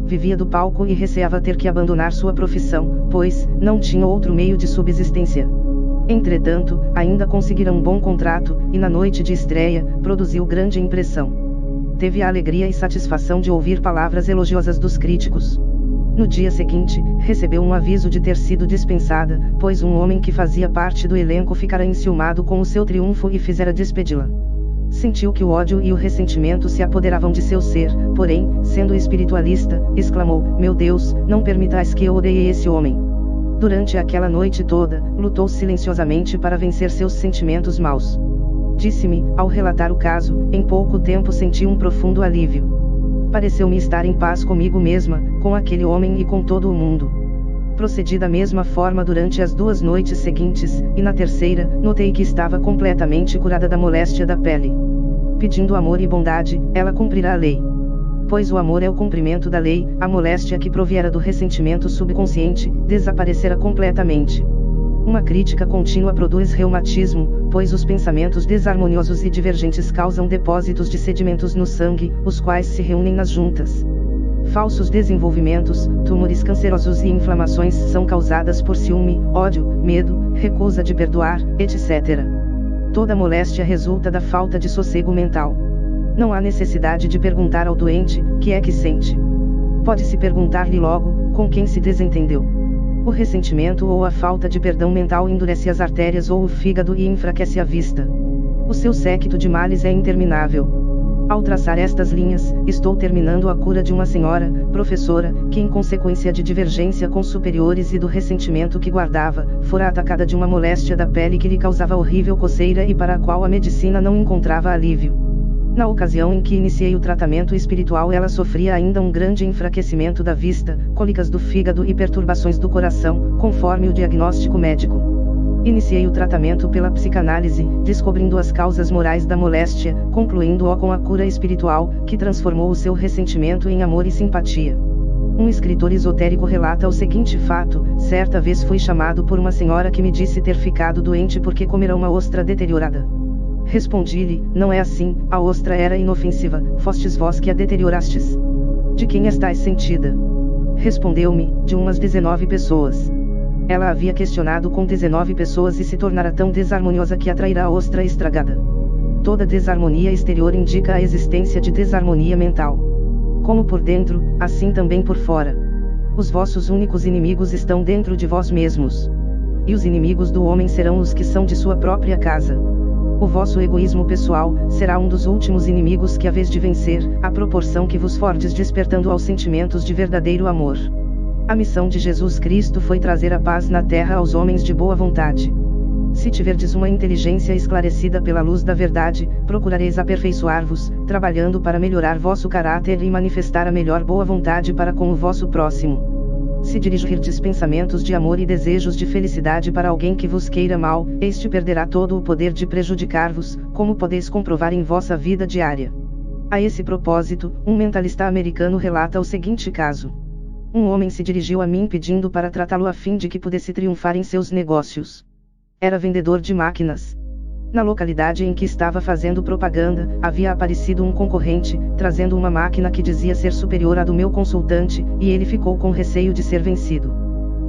Vivia do palco e receava ter que abandonar sua profissão, pois, não tinha outro meio de subsistência. Entretanto, ainda conseguira um bom contrato, e na noite de estreia, produziu grande impressão. Teve a alegria e satisfação de ouvir palavras elogiosas dos críticos. No dia seguinte, recebeu um aviso de ter sido dispensada, pois um homem que fazia parte do elenco ficara enciumado com o seu triunfo e fizera despedi-la. Sentiu que o ódio e o ressentimento se apoderavam de seu ser, porém, sendo espiritualista, exclamou: "Meu Deus, não permitais que eu odeie esse homem." Durante aquela noite toda, lutou silenciosamente para vencer seus sentimentos maus. Disse-me, ao relatar o caso: "Em pouco tempo senti um profundo alívio. Pareceu-me estar em paz comigo mesma, com aquele homem e com todo o mundo." Procedi da mesma forma durante as 2 noites seguintes, e na terceira, notei que estava completamente curada da moléstia da pele. Pedindo amor e bondade, ela cumprirá a lei. Pois o amor é o cumprimento da lei, a moléstia que proviera do ressentimento subconsciente, desaparecerá completamente. Uma crítica contínua produz reumatismo, pois os pensamentos desarmoniosos e divergentes causam depósitos de sedimentos no sangue, os quais se reúnem nas juntas. Falsos desenvolvimentos, tumores cancerosos e inflamações são causadas por ciúme, ódio, medo, recusa de perdoar, etc. Toda moléstia resulta da falta de sossego mental. Não há necessidade de perguntar ao doente, que é que sente. Pode-se perguntar-lhe logo, com quem se desentendeu. O ressentimento ou a falta de perdão mental endurece as artérias ou o fígado e enfraquece a vista. O seu séquito de males é interminável. Ao traçar estas linhas, estou terminando a cura de uma senhora, professora, que em consequência de divergência com superiores e do ressentimento que guardava, fora atacada de uma moléstia da pele que lhe causava horrível coceira e para a qual a medicina não encontrava alívio. Na ocasião em que iniciei o tratamento espiritual, ela sofria ainda um grande enfraquecimento da vista, cólicas do fígado e perturbações do coração, conforme o diagnóstico médico. Iniciei o tratamento pela psicanálise, descobrindo as causas morais da moléstia, concluindo-o com a cura espiritual, que transformou o seu ressentimento em amor e simpatia. Um escritor esotérico relata o seguinte fato: certa vez fui chamado por uma senhora que me disse ter ficado doente porque comera uma ostra deteriorada. Respondi-lhe: "Não é assim, a ostra era inofensiva, fostes vós que a deteriorastes." "De quem estais sentida?" Respondeu-me: "De umas 19 pessoas." Ela havia questionado com 19 pessoas e se tornara tão desarmoniosa que atrairá a ostra estragada. Toda desarmonia exterior indica a existência de desarmonia mental. Como por dentro, assim também por fora. Os vossos únicos inimigos estão dentro de vós mesmos. E os inimigos do homem serão os que são de sua própria casa. O vosso egoísmo pessoal será um dos últimos inimigos que haveis de vencer, à proporção que vos fordes despertando aos sentimentos de verdadeiro amor. A missão de Jesus Cristo foi trazer a paz na terra aos homens de boa vontade. Se tiverdes uma inteligência esclarecida pela luz da verdade, procurareis aperfeiçoar-vos, trabalhando para melhorar vosso caráter e manifestar a melhor boa vontade para com o vosso próximo. Se dirigirdes pensamentos de amor e desejos de felicidade para alguém que vos queira mal, este perderá todo o poder de prejudicar-vos, como podeis comprovar em vossa vida diária. A esse propósito, um mentalista americano relata o seguinte caso. Um homem se dirigiu a mim pedindo para tratá-lo a fim de que pudesse triunfar em seus negócios. Era vendedor de máquinas. Na localidade em que estava fazendo propaganda, havia aparecido um concorrente, trazendo uma máquina que dizia ser superior à do meu consultante, e ele ficou com receio de ser vencido.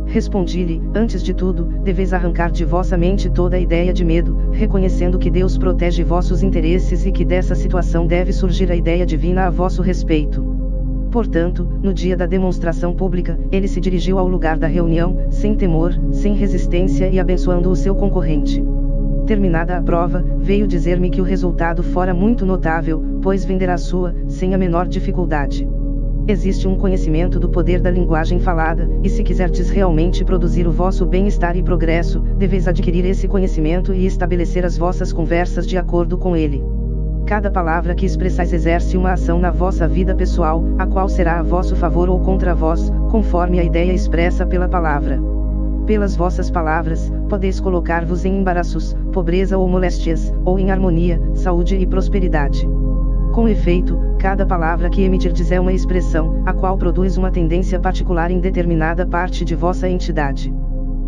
Respondi-lhe: "Antes de tudo, deveis arrancar de vossa mente toda a ideia de medo, reconhecendo que Deus protege vossos interesses e que dessa situação deve surgir a ideia divina a vosso respeito." Portanto, no dia da demonstração pública, ele se dirigiu ao lugar da reunião, sem temor, sem resistência e abençoando o seu concorrente. Terminada a prova, veio dizer-me que o resultado fora muito notável, pois venderá sua, sem a menor dificuldade. Existe um conhecimento do poder da linguagem falada, e se quiserdes realmente produzir o vosso bem-estar e progresso, deveis adquirir esse conhecimento e estabelecer as vossas conversas de acordo com ele. Cada palavra que expressais exerce uma ação na vossa vida pessoal, a qual será a vosso favor ou contra vós, conforme a ideia expressa pela palavra. Pelas vossas palavras, podeis colocar-vos em embaraços, pobreza ou moléstias, ou em harmonia, saúde e prosperidade. Com efeito, cada palavra que emitirdes é uma expressão, a qual produz uma tendência particular em determinada parte de vossa entidade.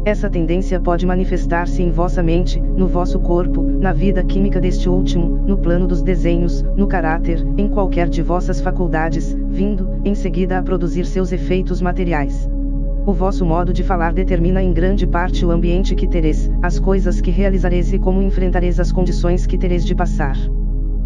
Essa tendência pode manifestar-se em vossa mente, no vosso corpo, na vida química deste último, no plano dos desenhos, no caráter, em qualquer de vossas faculdades, vindo, em seguida a produzir seus efeitos materiais. O vosso modo de falar determina em grande parte o ambiente que tereis, as coisas que realizareis e como enfrentareis as condições que tereis de passar.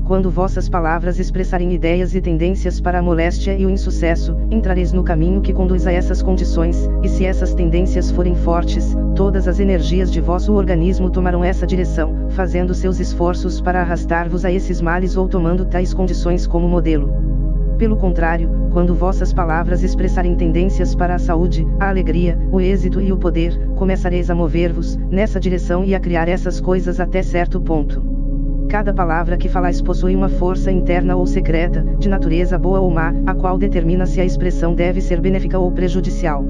Quando vossas palavras expressarem ideias e tendências para a moléstia e o insucesso, entrareis no caminho que conduz a essas condições, e se essas tendências forem fortes, todas as energias de vosso organismo tomarão essa direção, fazendo seus esforços para arrastar-vos a esses males ou tomando tais condições como modelo. Pelo contrário, quando vossas palavras expressarem tendências para a saúde, a alegria, o êxito e o poder, começareis a mover-vos nessa direção e a criar essas coisas até certo ponto. Cada palavra que falais possui uma força interna ou secreta, de natureza boa ou má, a qual determina se a expressão deve ser benéfica ou prejudicial.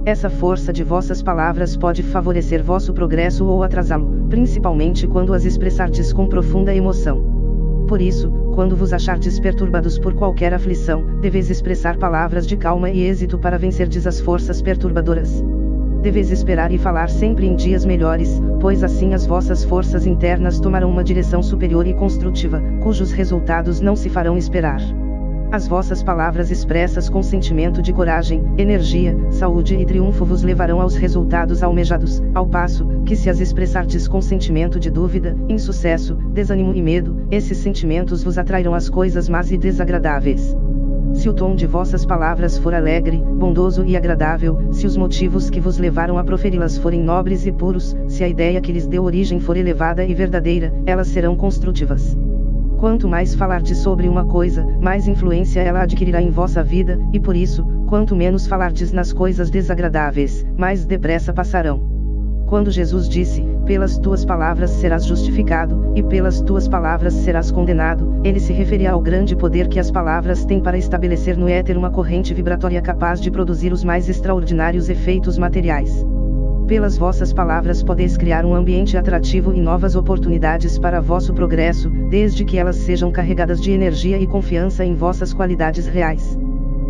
Essa força de vossas palavras pode favorecer vosso progresso ou atrasá-lo, principalmente quando as expressardes com profunda emoção. Por isso, quando vos achardes perturbados por qualquer aflição, deveis expressar palavras de calma e êxito para vencerdes as forças perturbadoras. Deveis esperar e falar sempre em dias melhores, pois assim as vossas forças internas tomarão uma direção superior e construtiva, cujos resultados não se farão esperar. As vossas palavras expressas com sentimento de coragem, energia, saúde e triunfo vos levarão aos resultados almejados, ao passo que se as expressardes com sentimento de dúvida, insucesso, desânimo e medo, esses sentimentos vos atrairão às coisas más e desagradáveis. Se o tom de vossas palavras for alegre, bondoso e agradável, se os motivos que vos levaram a proferi-las forem nobres e puros, se a ideia que lhes deu origem for elevada e verdadeira, elas serão construtivas. Quanto mais falardes sobre uma coisa, mais influência ela adquirirá em vossa vida, e por isso, quanto menos falardes nas coisas desagradáveis, mais depressa passarão. Quando Jesus disse, pelas tuas palavras serás justificado, e pelas tuas palavras serás condenado, ele se referia ao grande poder que as palavras têm para estabelecer no éter uma corrente vibratória capaz de produzir os mais extraordinários efeitos materiais. Pelas vossas palavras podeis criar um ambiente atrativo e novas oportunidades para vosso progresso, desde que elas sejam carregadas de energia e confiança em vossas qualidades reais.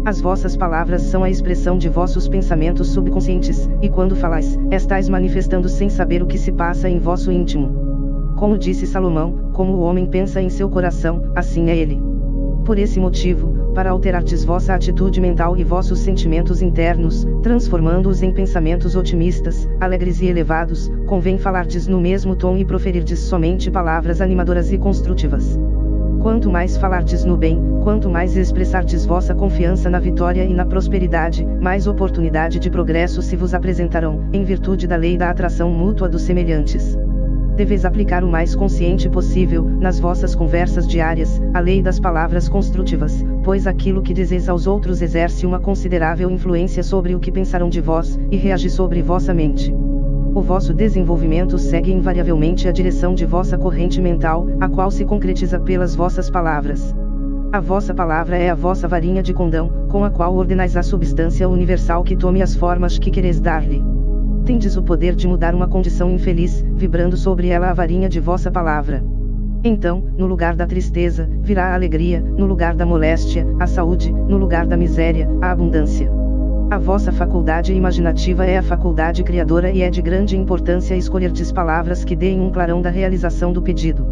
As vossas palavras são a expressão de vossos pensamentos subconscientes, e quando falais, estais manifestando sem saber o que se passa em vosso íntimo. Como disse Salomão, como o homem pensa em seu coração, assim é ele. Por esse motivo, para alterardes vossa atitude mental e vossos sentimentos internos, transformando-os em pensamentos otimistas, alegres e elevados, convém falardes no mesmo tom e proferirdes somente palavras animadoras e construtivas. Quanto mais falardes no bem, quanto mais expressardes vossa confiança na vitória e na prosperidade, mais oportunidade de progresso se vos apresentarão, em virtude da lei da atração mútua dos semelhantes. Deveis aplicar o mais consciente possível, nas vossas conversas diárias, a lei das palavras construtivas, pois aquilo que dizeis aos outros exerce uma considerável influência sobre o que pensarão de vós, e reage sobre vossa mente. O vosso desenvolvimento segue invariavelmente a direção de vossa corrente mental, a qual se concretiza pelas vossas palavras. A vossa palavra é a vossa varinha de condão, com a qual ordenais a substância universal que tome as formas que quereis dar-lhe. Tendes o poder de mudar uma condição infeliz, vibrando sobre ela a varinha de vossa palavra. Então, no lugar da tristeza, virá a alegria, no lugar da moléstia, a saúde, no lugar da miséria, a abundância. A vossa faculdade imaginativa é a faculdade criadora e é de grande importância escolherdes palavras que deem um clarão da realização do pedido.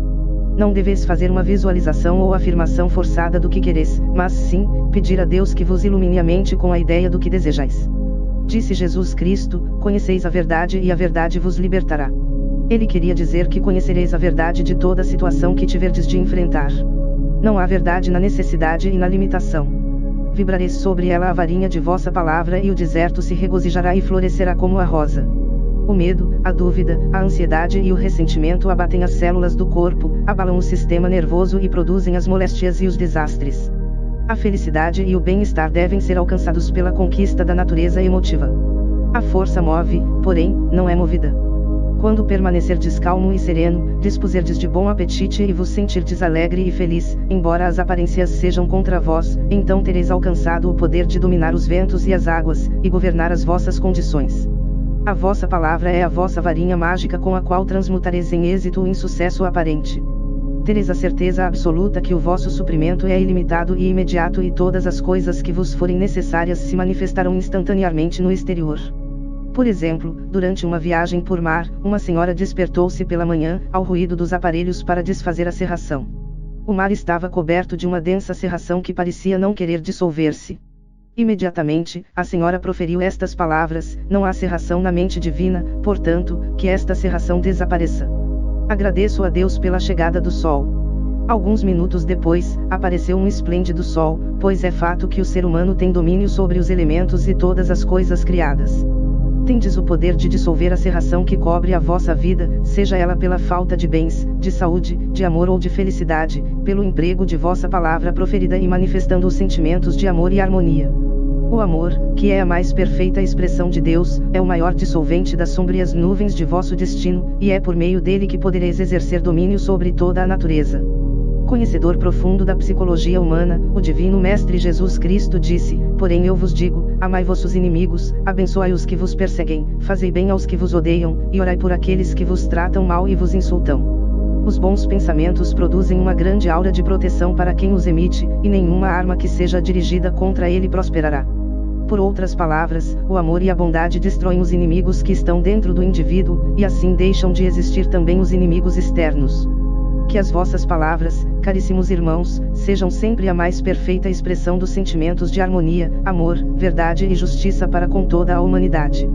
Não deveis fazer uma visualização ou afirmação forçada do que quereis, mas sim, pedir a Deus que vos ilumine a mente com a ideia do que desejais. Disse Jesus Cristo, conheceis a verdade e a verdade vos libertará. Ele queria dizer que conhecereis a verdade de toda a situação que tiverdes de enfrentar. Não há verdade na necessidade e na limitação. Vibrareis sobre ela a varinha de vossa palavra e o deserto se regozijará e florescerá como a rosa. O medo, a dúvida, a ansiedade e o ressentimento abatem as células do corpo, abalam o sistema nervoso e produzem as moléstias e os desastres. A felicidade e o bem-estar devem ser alcançados pela conquista da natureza emotiva. A força move, porém, não é movida. Quando permanecerdes calmo e sereno, dispuserdes de bom apetite e vos sentirdes alegre e feliz, embora as aparências sejam contra vós, então tereis alcançado o poder de dominar os ventos e as águas, e governar as vossas condições. A vossa palavra é a vossa varinha mágica com a qual transmutareis em êxito o insucesso aparente. Tereis a certeza absoluta que o vosso suprimento é ilimitado e imediato e todas as coisas que vos forem necessárias se manifestarão instantaneamente no exterior. Por exemplo, durante uma viagem por mar, uma senhora despertou-se pela manhã, ao ruído dos aparelhos para desfazer a serração. O mar estava coberto de uma densa cerração que parecia não querer dissolver-se. Imediatamente, a senhora proferiu estas palavras: não há cerração na mente divina, portanto, que esta cerração desapareça. Agradeço a Deus pela chegada do sol. Alguns minutos depois, apareceu um esplêndido sol, pois é fato que o ser humano tem domínio sobre os elementos e todas as coisas criadas. Tendes o poder de dissolver a cerração que cobre a vossa vida, seja ela pela falta de bens, de saúde, de amor ou de felicidade, pelo emprego de vossa palavra proferida e manifestando os sentimentos de amor e harmonia. O amor, que é a mais perfeita expressão de Deus, é o maior dissolvente das sombrias nuvens de vosso destino, e é por meio dele que podereis exercer domínio sobre toda a natureza. Conhecedor profundo da psicologia humana, o Divino Mestre Jesus Cristo disse: porém eu vos digo, amai vossos inimigos, abençoai os que vos perseguem, fazei bem aos que vos odeiam, e orai por aqueles que vos tratam mal e vos insultam. Os bons pensamentos produzem uma grande aura de proteção para quem os emite, e nenhuma arma que seja dirigida contra ele prosperará. Por outras palavras, o amor e a bondade destroem os inimigos que estão dentro do indivíduo, e assim deixam de existir também os inimigos externos. Que as vossas palavras, caríssimos irmãos, sejam sempre a mais perfeita expressão dos sentimentos de harmonia, amor, verdade e justiça para com toda a humanidade.